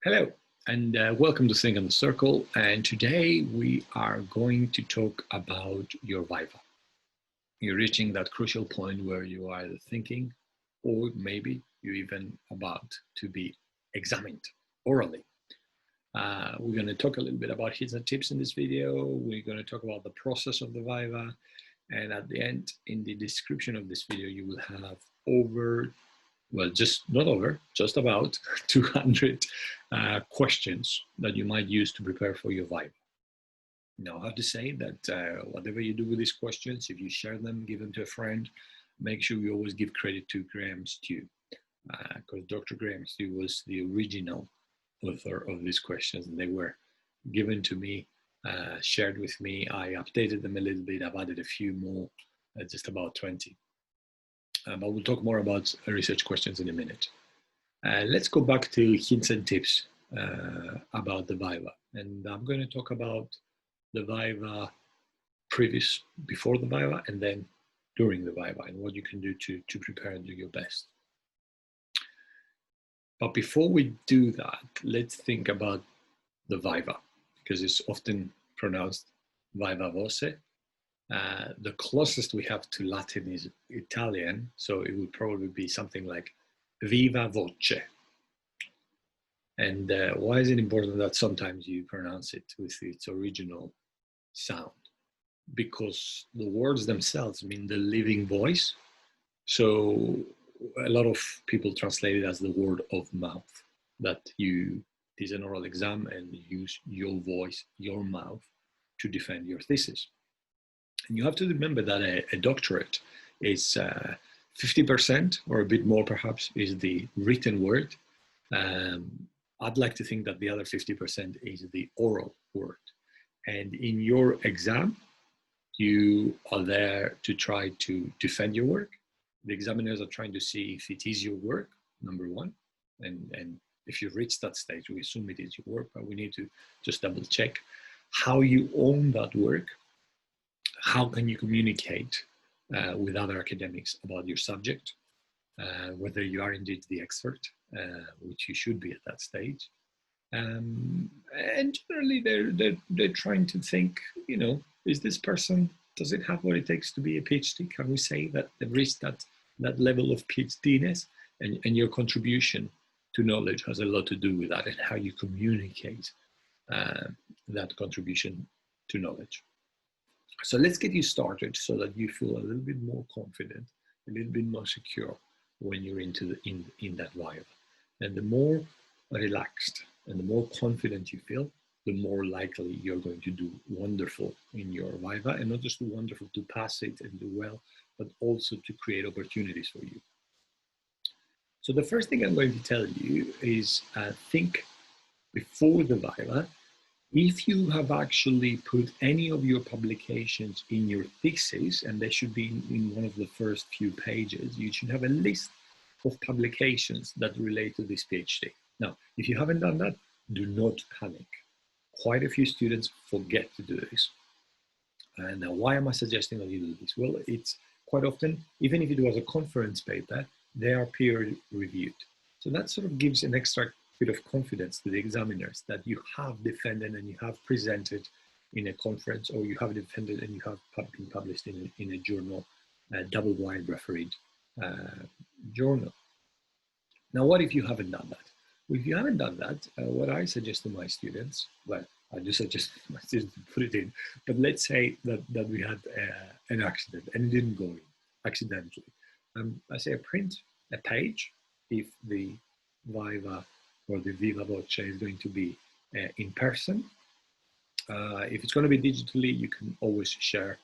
Hello, and welcome to Think on the Circle. And today we are going to talk about your Viva. You're reaching that crucial point where you are either thinking or maybe you're even about to be examined orally. We're going to talk a little bit about hints and tips in this video. We're going to talk about the process of the Viva. And at the end, in the description of this video, you will have just about 200 questions that you might use to prepare for your Viva. Now, I have to say that whatever you do with these questions, if you share them, give them to a friend, make sure you always give credit to Graham Stew, because Dr. Graham Stew was the original author of these questions, and they were given to me, shared with me. I updated them a little bit. I've added a few more, just about 20. But we'll talk more about research questions in a minute. Let's go back to hints and tips about the Viva. And I'm going to talk about the Viva before the Viva, and then during the Viva, and what you can do to prepare and do your best. But before we do that, let's think about the Viva, because it's often pronounced Viva-voce. The closest we have to Latin is Italian, so it would probably be something like Viva-voce. And why is it important that sometimes you pronounce it with its original sound? Because the words themselves mean the living voice. So a lot of people translate it as the word of mouth, that you did an oral exam and use your voice, your mouth, to defend your thesis. And you have to remember that a doctorate is 50% or a bit more perhaps is the written word. I'd like to think that the other 50% is the oral word. And in your exam, you are there to try to defend your work. The examiners are trying to see if it is your work, number one. And if you've reached that stage, we assume it is your work, but we need to just double check how you own that work. How can you communicate with other academics about your subject, whether you are indeed the expert, which you should be at that stage. And generally they're trying to think, is this person, does it have what it takes to be a PhD? Can we say that they've reached that level of PhD-ness? And your contribution to knowledge has a lot to do with that, and how you communicate that contribution to knowledge. So let's get you started so that you feel a little bit more confident, a little bit more secure when you're in that Viva. And the more relaxed and the more confident you feel, the more likely you're going to do wonderful in your Viva, and not just do wonderful to pass it and do well, but also to create opportunities for you. So the first thing I'm going to tell you is think before the Viva. If you have actually put any of your publications in your thesis, and they should be in one of the first few pages, you should have a list of publications that relate to this PhD. Now, if you haven't done that, do not panic. Quite a few students forget to do this. And now, why am I suggesting that you do this? Well, it's quite often, even if you do as a conference paper, they are peer reviewed. So that sort of gives an extra bit of confidence to the examiners that you have defended and you have presented in a conference, or you have defended and you have been published in a journal, a double-blind refereed journal. Now, what if you haven't done that? Well, if you haven't done that, what I suggest to my students, well, I do suggest my students to put it in, but let's say that we had an accident and it didn't go in accidentally. I say print a page if the Viva or the Viva-voce is going to be in person. If it's going to be digitally, you can always share,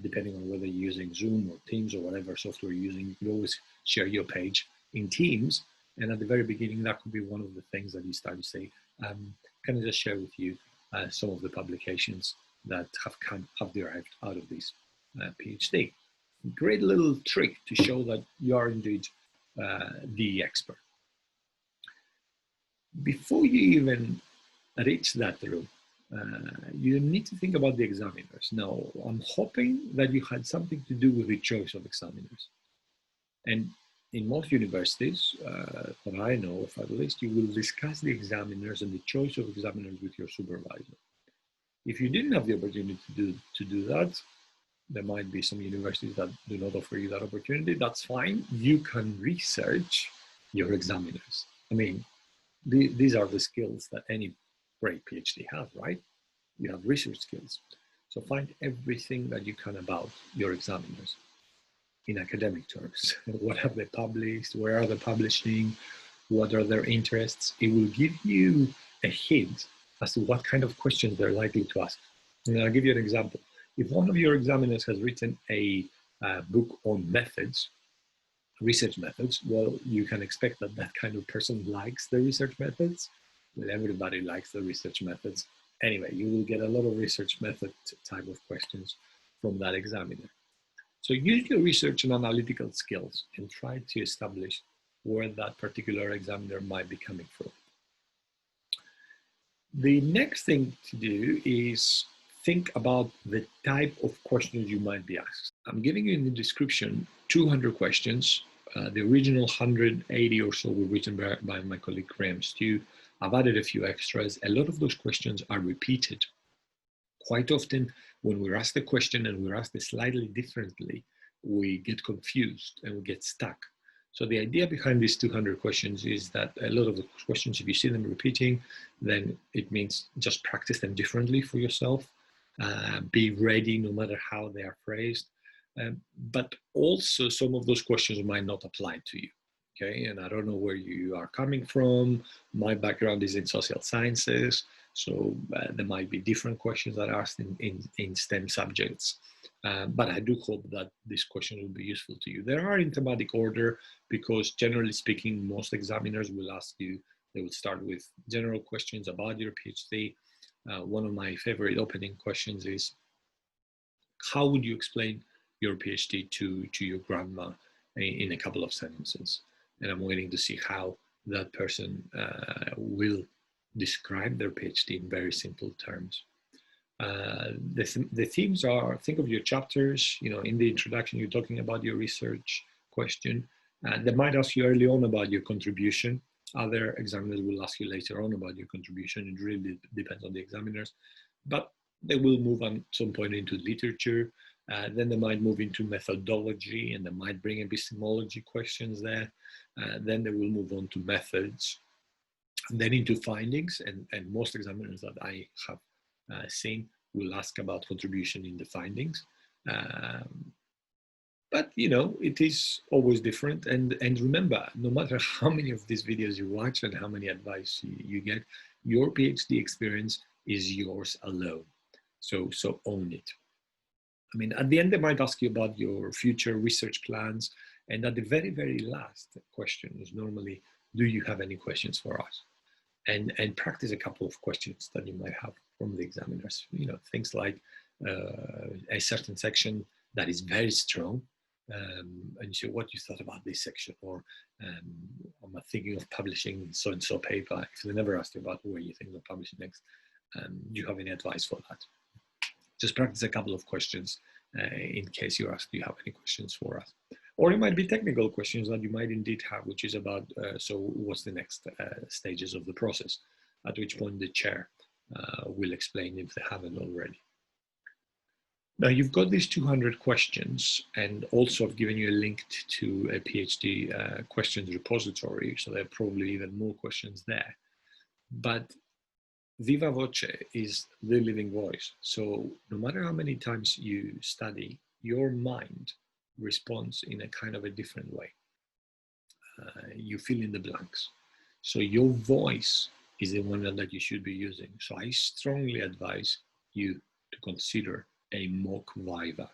depending on whether you're using Zoom or Teams or whatever software you're using, you can always share your page in Teams. And at the very beginning, that could be one of the things that you start to say, can I just share with you some of the publications that have derived out of this PhD. Great little trick to show that you are indeed the expert. Before you even reach that room, you need to think about the examiners. Now, I'm hoping that you had something to do with the choice of examiners. And in most universities that I know of, at least, you will discuss the examiners and the choice of examiners with your supervisor. If you didn't have the opportunity to do that, there might be some universities that do not offer you that opportunity. That's fine. You can research your examiners. I mean, these are the skills that any great PhD has, right? You have research skills. So find everything that you can about your examiners in academic terms. What have they published? Where are they publishing? What are their interests? It will give you a hint as to what kind of questions they're likely to ask. And I'll give you an example. If one of your examiners has written a book on methods, research methods, well, you can expect that that kind of person likes the research methods. Well, everybody likes the research methods. Anyway, you will get a lot of research method type of questions from that examiner. So use your research and analytical skills and try to establish where that particular examiner might be coming from. The next thing to do is think about the type of questions you might be asked. I'm giving you in the description 200 questions. The original 180 or so were written by my colleague Graham Stew. I've added a few extras. A lot of those questions are repeated. Quite often, when we're asked a question and we're asked it slightly differently, we get confused and we get stuck. So the idea behind these 200 questions is that a lot of the questions, if you see them repeating, then it means just practice them differently for yourself. Be ready no matter how they are phrased. But also some of those questions might not apply to you. Okay, and I don't know where you are coming from. My background is in social sciences, so there might be different questions that are asked in STEM subjects. But I do hope that this question will be useful to you. There are in thematic order because generally speaking, most examiners will ask you, they will start with general questions about your PhD. One of my favorite opening questions is, how would you explain your PhD to your grandma in a couple of sentences? And I'm waiting to see how that person will describe their PhD in very simple terms. The themes are, think of your chapters, you know, in the introduction, you're talking about your research question. They might ask you early on about your contribution. Other examiners will ask you later on about your contribution. It really depends on the examiners, but they will move on some point into literature. Then they might move into methodology and they might bring epistemology questions there. Then they will move on to methods, and then into findings. And most examiners that I have seen will ask about contribution in the findings. But you know, it is always different. And remember, no matter how many of these videos you watch and how many advice you get, your PhD experience is yours alone. So own it. I mean, at the end, they might ask you about your future research plans. And at the very, very last question is normally, do you have any questions for us? And practice a couple of questions that you might have from the examiners. You know, things like a certain section that is very strong. And you say, what you thought about this section? Or I'm thinking of publishing so-and-so paper. If they never asked you about where you think of publishing next, do you have any advice for that? Just practice a couple of questions in case you're asked, do you have any questions for us? Or it might be technical questions that you might indeed have, which is about, so what's the next stages of the process? At which point the chair will explain if they haven't already. Now you've got these 200 questions, and also I've given you a link to a PhD questions repository, so there are probably even more questions there. But Viva Voce is the living voice. So no matter how many times you study, your mind responds in a kind of a different way. You fill in the blanks. So your voice is the one that you should be using. So I strongly advise you to consider a mock Viva.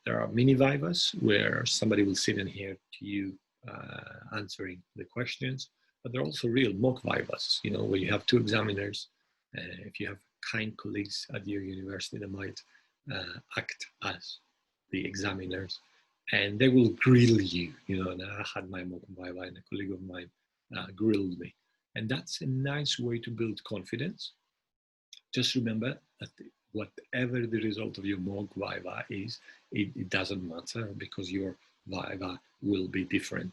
There are mini Vivas where somebody will sit and hear to you answering the questions. But there are also real mock Vivas, you know, where you have two examiners. If you have kind colleagues at your university, they might act as the examiners, and they will grill you, you know. And I had my mock Viva, and a colleague of mine grilled me. And that's a nice way to build confidence. Just remember that whatever the result of your mock Viva is, it doesn't matter, because your Viva will be different,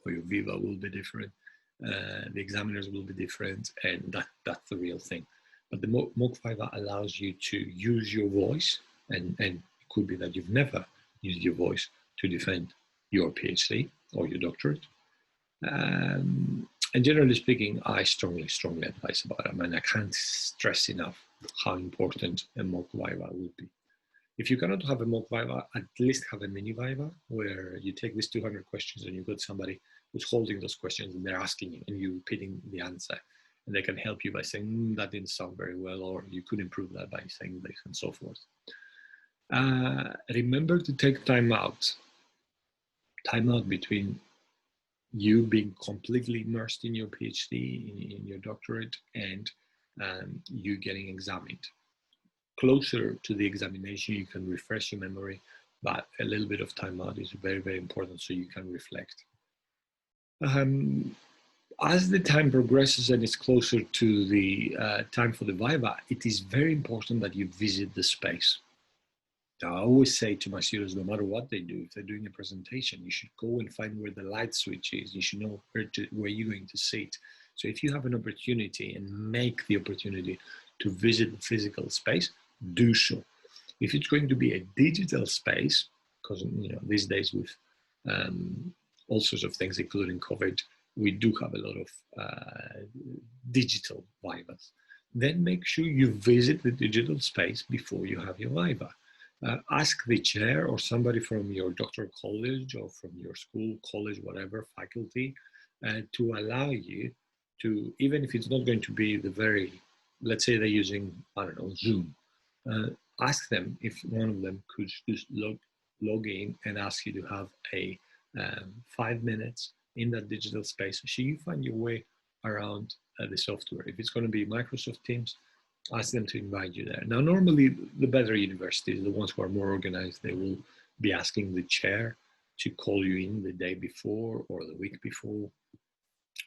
or your Viva will be different. The examiners will be different, and that's the real thing. But the mock Viva allows you to use your voice, and it could be that you've never used your voice to defend your PhD or your doctorate. And generally speaking, I strongly advise about it. And I can't stress enough how important a mock Viva will be. If you cannot have a mock Viva, at least have a mini Viva where you take these 200 questions and you've got somebody who's holding those questions and they're asking you and you're repeating the answer. And they can help you by saying, that didn't sound very well, or you could improve that by saying this, and so forth. Remember to take time out between you being completely immersed in your PhD, in your doctorate, and you getting examined. Closer to the examination, you can refresh your memory, but a little bit of time out is very, very important so you can reflect. As the time progresses and it's closer to the time for the Viva, it is very important that you visit the space. Now, I always say to my students, no matter what they do, if they're doing a presentation, you should go and find where the light switch is. You should know where you're going to sit. So if you have an opportunity and make the opportunity to visit the physical space, do so. If it's going to be a digital space, because these days with all sorts of things, including COVID, we do have a lot of digital Vivas. Then make sure you visit the digital space before you have your Viva. Ask the chair or somebody from your doctoral college or from your school, college, whatever, faculty, to allow you to, even if it's not going to be the very, let's say they're using, I don't know, Zoom, ask them if one of them could just log in and ask you to have a 5 minutes in that digital space so you find your way around the software. If it's going to be Microsoft Teams, ask them to invite you there. Now, normally the better universities, the ones who are more organized, they will be asking the chair to call you in the day before or the week before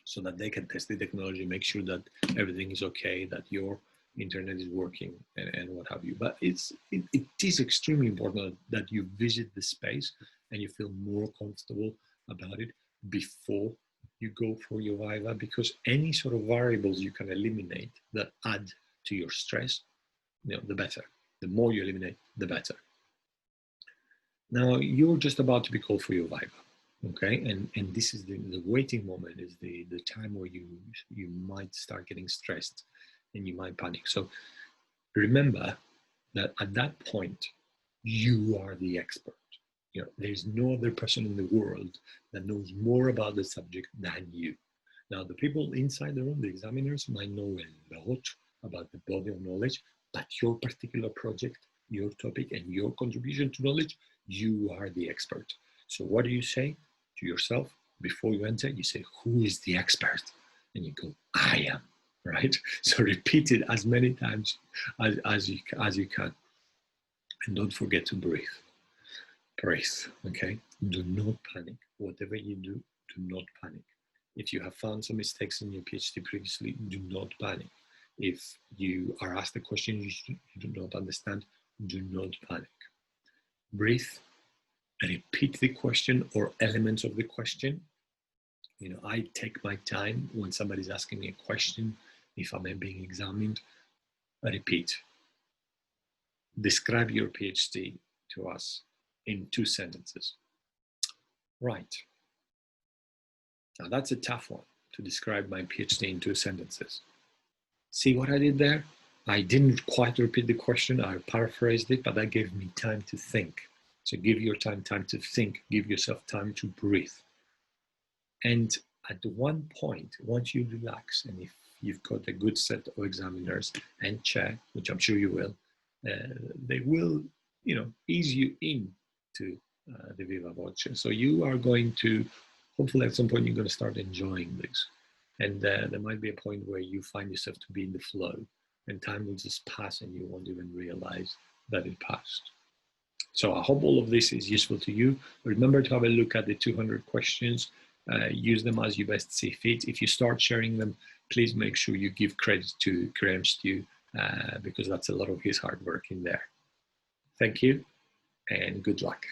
so that they can test the technology, make sure that everything is okay, that your internet is working and what have you. But it is extremely important that you visit the space and you feel more comfortable about it before you go for your Viva, because any sort of variables you can eliminate that add to your stress, the better. The more you eliminate, the better. Now, you're just about to be called for your Viva, okay? And this is the waiting moment, is the time where you might start getting stressed and you might panic. So remember that at that point, you are the expert. There's no other person in the world that knows more about the subject than you. Now, the people inside the room, the examiners, might know a lot about the body of knowledge, but your particular project, your topic, and your contribution to knowledge, you are the expert. So what do you say to yourself before you enter? You say, who is the expert? And you go, I am, right? So repeat it as many times as you can. And don't forget to breathe. Breathe, okay? Do not panic. Whatever you do, do not panic. If you have found some mistakes in your PhD previously, do not panic. If you are asked a question you do not understand, do not panic. Breathe, repeat the question or elements of the question. I take my time when somebody's asking me a question, if I'm being examined, repeat. Describe your PhD to us in 2 sentences. Right. Now that's a tough one, to describe my PhD in 2 sentences. See what I did there? I didn't quite repeat the question, I paraphrased it, but that gave me time to think. So give your time to think, give yourself time to breathe. And at one point, once you relax, and if you've got a good set of examiners and chair, which I'm sure you will, they will, ease you into the Viva-voce. So you are going to, hopefully at some point, you're going to start enjoying this. And there might be a point where you find yourself to be in the flow, and time will just pass and you won't even realize that it passed. So I hope all of this is useful to you. Remember to have a look at the 200 questions. Use them as you best see fit. If you start sharing them, please make sure you give credit to Graham Stew, because that's a lot of his hard work in there. Thank you and good luck.